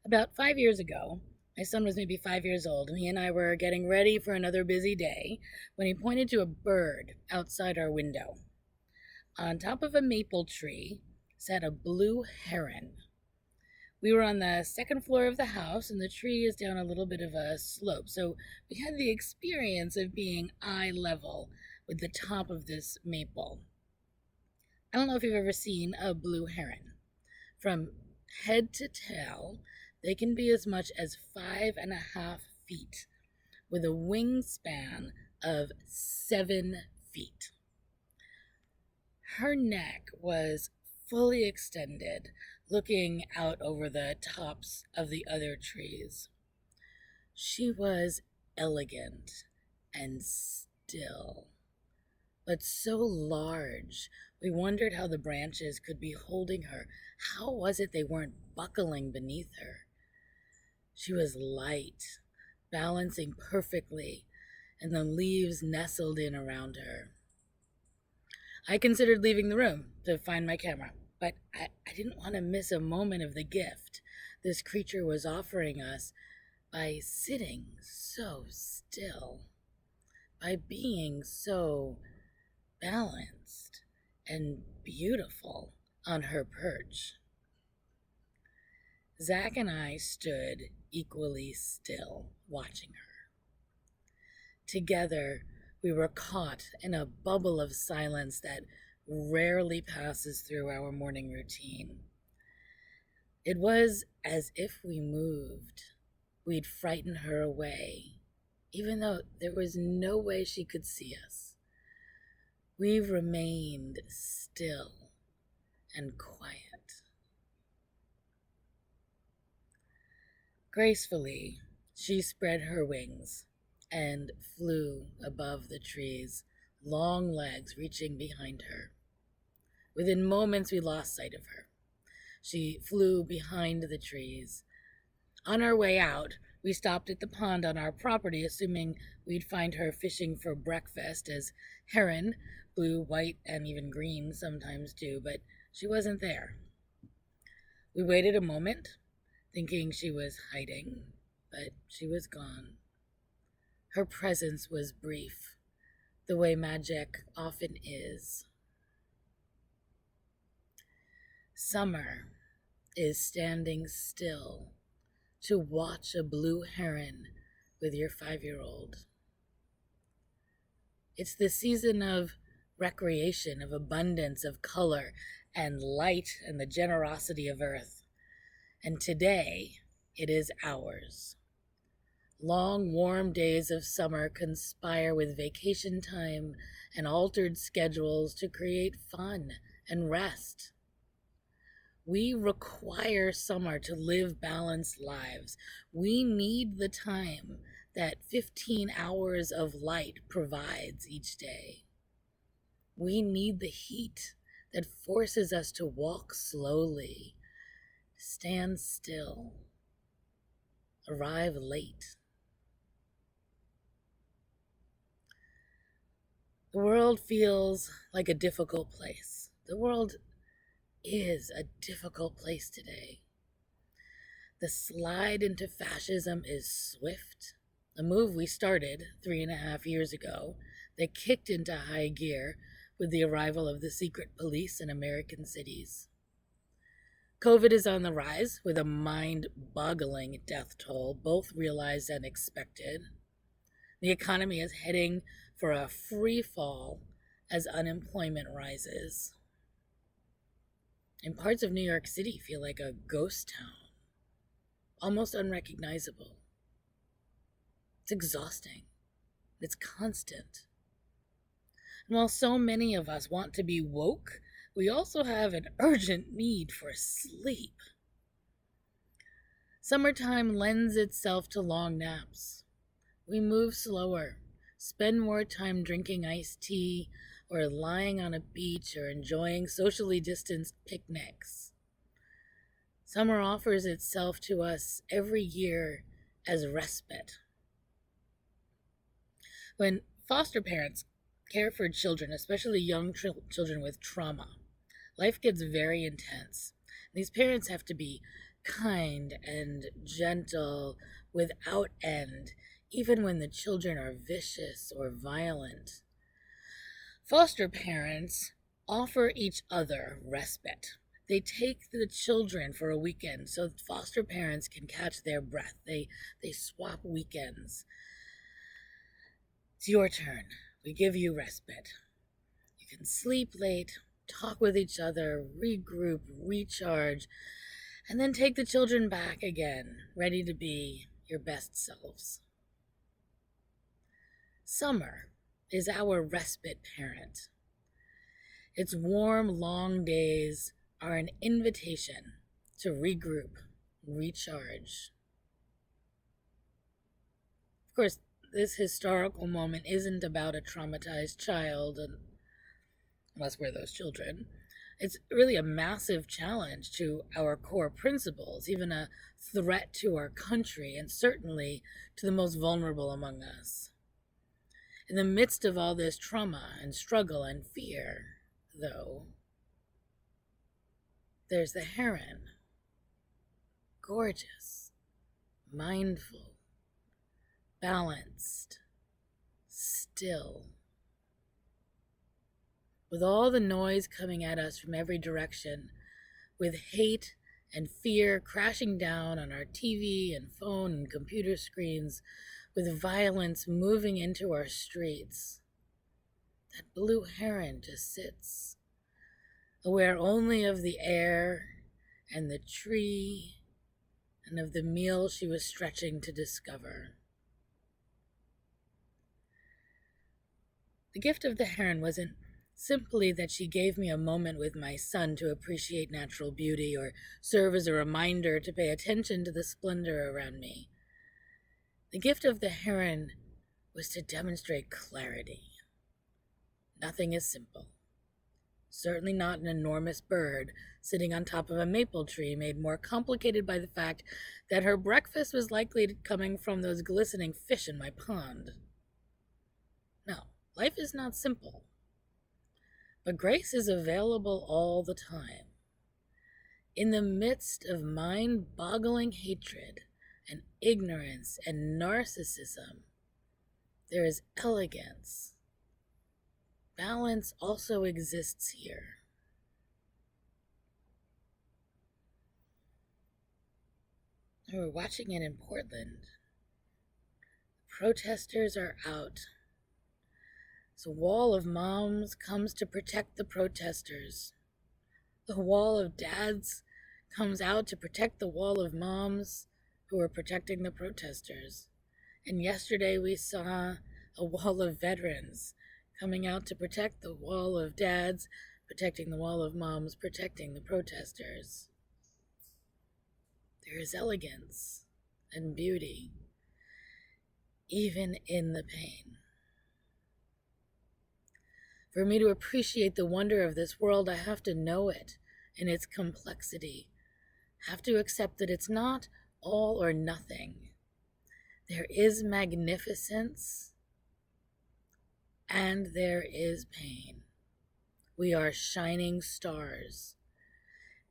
About 5 years ago, my son was maybe 5 years old, and he and I were getting ready for another busy day when he pointed to a bird outside our window. On top of a maple tree sat a blue heron. We were on the second floor of the house, and the tree is down a little bit of a slope, so we had the experience of being eye level with the top of this maple. I don't know if you've ever seen a blue heron. From head to tail, they can be as much as 5.5 feet, with a wingspan of 7 feet. Her neck was fully extended, looking out over the tops of the other trees. She was elegant and still, but so large, we wondered how the branches could be holding her. How was it they weren't buckling beneath her? She was light, balancing perfectly, and the leaves nestled in around her. I considered leaving the room to find my camera, but I didn't want to miss a moment of the gift this creature was offering us by sitting so still, by being so balanced and beautiful on her perch. Zach and I stood equally still, watching her. Together, we were caught in a bubble of silence that rarely passes through our morning routine. It was as if we moved. We'd frighten her away, even though there was no way she could see us. We remained still and quiet. Gracefully, she spread her wings and flew above the trees, long legs reaching behind her. Within moments, we lost sight of her. She flew behind the trees. On our way out, we stopped at the pond on our property, assuming we'd find her fishing for breakfast, as heron, blue, white, and even green sometimes do, but she wasn't there. We waited a moment, thinking she was hiding, but she was gone. Her presence was brief, the way magic often is. Summer is standing still to watch a blue heron with your 5-year-old. It's the season of recreation, of abundance, of color and light and the generosity of earth. And today, it is ours. Long, warm days of summer conspire with vacation time and altered schedules to create fun and rest. We require summer to live balanced lives. We need the time that 15 hours of light provides each day. We need the heat that forces us to walk slowly, stand still, arrive late. The world feels like a difficult place. The world is a difficult place today. The slide into fascism is swift, a move we started 3.5 years ago that kicked into high gear with the arrival of the secret police in American cities. COVID is on the rise with a mind-boggling death toll, both realized and expected. The economy is heading for a free fall as unemployment rises. And parts of New York City feel like a ghost town, almost unrecognizable. It's exhausting. It's constant. And while so many of us want to be woke, we also have an urgent need for sleep. Summertime lends itself to long naps. We move slower, spend more time drinking iced tea, or lying on a beach, or enjoying socially distanced picnics. Summer offers itself to us every year as respite. When foster parents care for children, especially young children with trauma, life gets very intense. These parents have to be kind and gentle without end, even when the children are vicious or violent. Foster parents offer each other respite. They take the children for a weekend so foster parents can catch their breath. They swap weekends. It's your turn. We give you respite. You can sleep late, talk with each other, regroup, recharge, and then take the children back again, ready to be your best selves. Summer is our respite parent. Its warm, long days are an invitation to regroup, recharge. Of course, this historical moment isn't about a traumatized child, unless we're those children. It's really a massive challenge to our core principles, even a threat to our country, and certainly to the most vulnerable among us. In the midst of all this trauma and struggle and fear, though, there's the heron. Gorgeous, mindful, balanced, still. With all the noise coming at us from every direction, with hate and fear crashing down on our TV and phone and computer screens, with violence moving into our streets, that blue heron just sits, aware only of the air and the tree and of the meal she was stretching to discover. The gift of the heron wasn't simply that she gave me a moment with my son to appreciate natural beauty or serve as a reminder to pay attention to the splendor around me. The gift of the heron was to demonstrate clarity. Nothing is simple. Certainly not an enormous bird sitting on top of a maple tree made more complicated by the fact that her breakfast was likely coming from those glistening fish in my pond. No, life is not simple. But grace is available all the time. In the midst of mind-boggling hatred and ignorance and narcissism, there is elegance. Balance also exists here. We're watching it in Portland. Protesters are out. So a wall of moms comes to protect the protesters. The wall of dads comes out to protect the wall of moms who are protecting the protesters. And yesterday we saw a wall of veterans coming out to protect the wall of dads, protecting the wall of moms, protecting the protesters. There is elegance and beauty, even in the pain. For me to appreciate the wonder of this world, I have to know it in its complexity. I have to accept that it's not all or nothing. There is magnificence and there is pain. We are shining stars,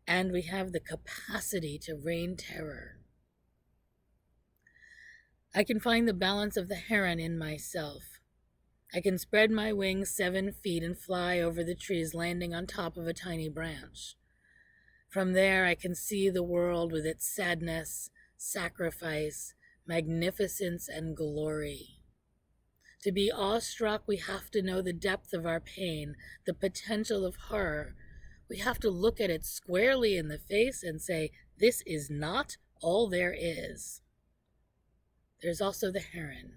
and we have the capacity to rain terror. I can find the balance of the heron in myself. I can spread my wings 7 feet and fly over the trees, landing on top of a tiny branch. From there, I can see the world with its sadness, sacrifice, magnificence, and glory. To be awestruck, we have to know the depth of our pain, the potential of horror. We have to look at it squarely in the face and say, this is not all there is. There's also the heron.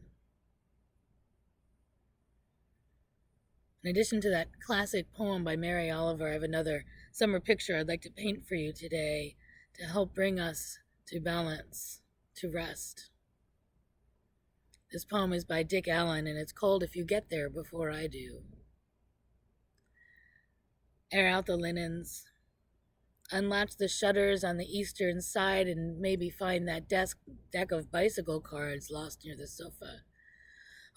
In addition to that classic poem by Mary Oliver, I have another summer picture I'd like to paint for you today to help bring us to balance, to rest. This poem is by Dick Allen, and it's called If You Get There Before I Do. Air out the linens, unlatch the shutters on the eastern side, and maybe find that deck of bicycle cards lost near the sofa.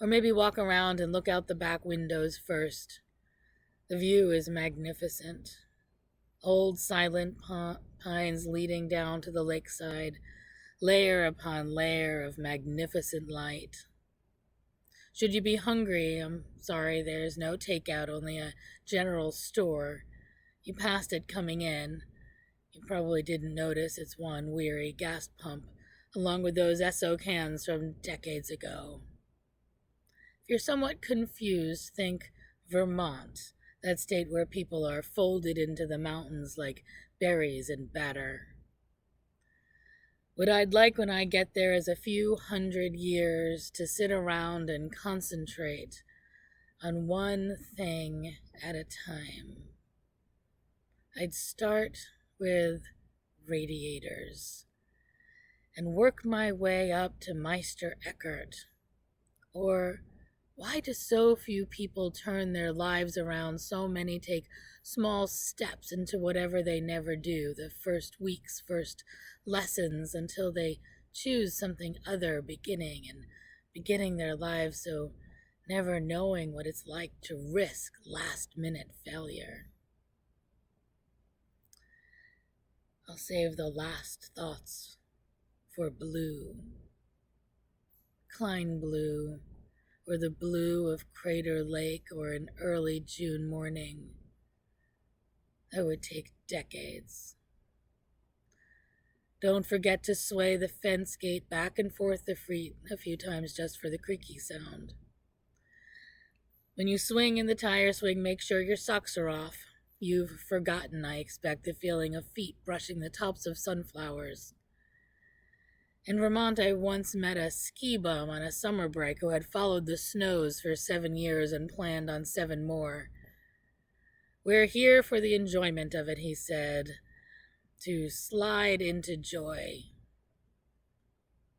Or maybe walk around and look out the back windows first. The view is magnificent. Old silent pines leading down to the lakeside, layer upon layer of magnificent light. Should you be hungry, I'm sorry there's no takeout, only a general store. You passed it coming in. You probably didn't notice its one weary gas pump, along with those Esso cans from decades ago. If you're somewhat confused, think Vermont, that state where people are folded into the mountains like berries in batter. What I'd like when I get there is a few hundred years to sit around and concentrate on one thing at a time. I'd start with radiators and work my way up to Meister Eckhart. Or why do so few people turn their lives around? So many take small steps into whatever they never do, the first weeks, first lessons, until they choose something other, beginning their lives, so never knowing what it's like to risk last-minute failure. I'll save the last thoughts for blue. Klein blue, or the blue of Crater Lake, or an early June morning. That would take decades. Don't forget to sway the fence gate back and forth a few times just for the creaky sound. When you swing in the tire swing, make sure your socks are off. You've forgotten, I expect, the feeling of feet brushing the tops of sunflowers. In Vermont, I once met a ski bum on a summer break who had followed the snows for 7 years and planned on 7 more. We're here for the enjoyment of it, he said, to slide into joy.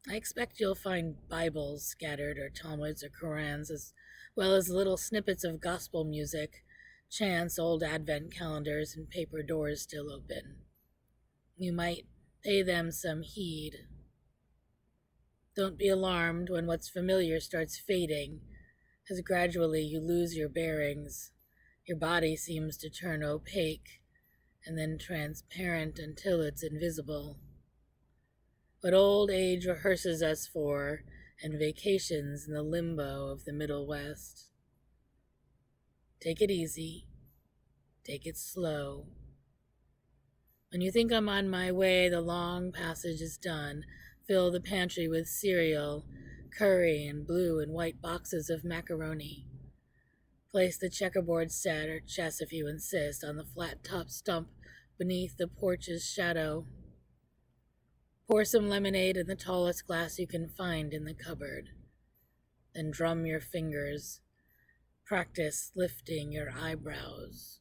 I expect you'll find Bibles scattered, or Talmuds or Korans, as well as little snippets of gospel music, chants, old Advent calendars, and paper doors still open. You might pay them some heed. Don't be alarmed when what's familiar starts fading, as gradually you lose your bearings. Your body seems to turn opaque, and then transparent until it's invisible. What old age rehearses us for, and vacations in the limbo of the Middle West. Take it easy. Take it slow. When you think I'm on my way, the long passage is done. Fill the pantry with cereal, curry, and blue and white boxes of macaroni. Place the checkerboard set, or chess if you insist, on the flat-top stump beneath the porch's shadow. Pour some lemonade in the tallest glass you can find in the cupboard. Then drum your fingers. Practice lifting your eyebrows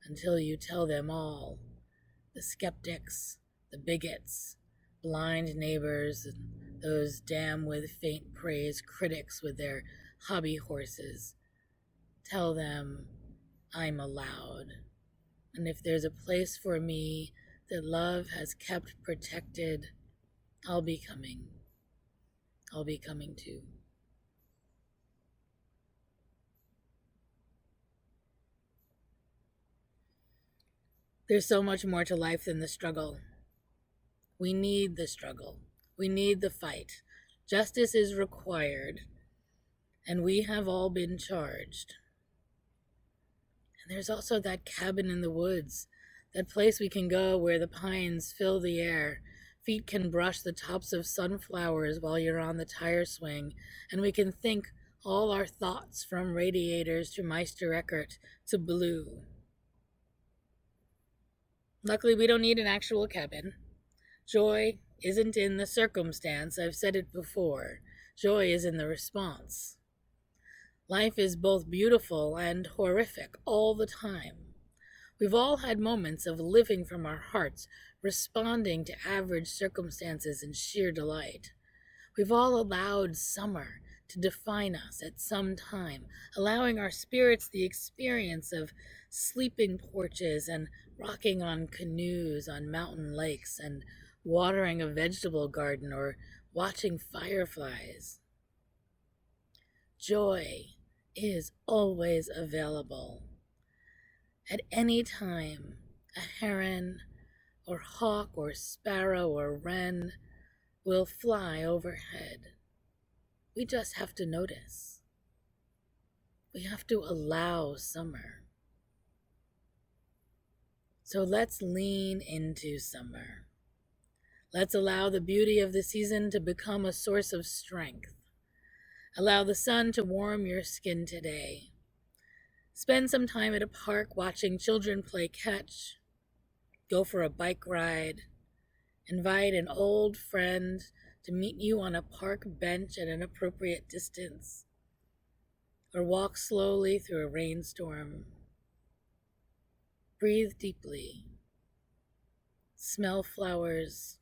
until you tell them all, the skeptics, the bigots, blind neighbors, and those damn with faint praise critics with their hobby horses. Tell them I'm allowed. And if there's a place for me that love has kept protected, I'll be coming. I'll be coming too. There's so much more to life than the struggle. We need the struggle. We need the fight. Justice is required, and we have all been charged. And there's also that cabin in the woods, that place we can go where the pines fill the air. Feet can brush the tops of sunflowers while you're on the tire swing, and we can think all our thoughts from radiators to Meister Eckhart to blue. Luckily, we don't need an actual cabin. Joy isn't in the circumstance, I've said it before. Joy is in the response. Life is both beautiful and horrific all the time. We've all had moments of living from our hearts, responding to average circumstances in sheer delight. We've all allowed summer to define us at some time, allowing our spirits the experience of sleeping porches and rocking on canoes on mountain lakes and watering a vegetable garden or watching fireflies. Joy is always available. At any time, A heron or hawk or sparrow or wren will fly overhead. We just have to notice. We have to allow summer. So let's lean into summer. Let's allow the beauty of the season to become a source of strength. Allow the sun to warm your skin today. Spend some time at a park watching children play catch. Go for a bike ride. Invite an old friend to meet you on a park bench at an appropriate distance. Or walk slowly through a rainstorm. Breathe deeply. Smell flowers.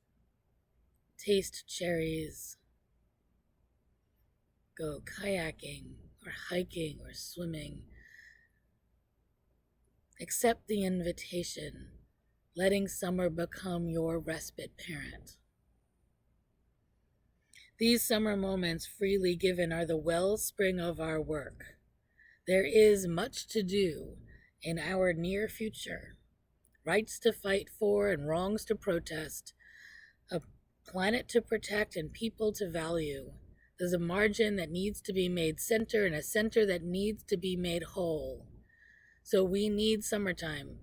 Taste cherries. Go kayaking or hiking or swimming. Accept the invitation, letting summer become your respite parent. These summer moments freely given are the wellspring of our work. There is much to do in our near future. Rights to fight for and wrongs to protest. A planet to protect and people to value. There's a margin that needs to be made center and a center that needs to be made whole. So we need summertime.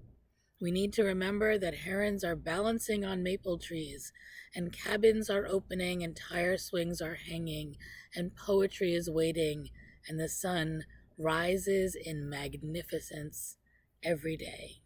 We need to remember that herons are balancing on maple trees, and cabins are opening, and tire swings are hanging, and poetry is waiting, and the sun rises in magnificence every day.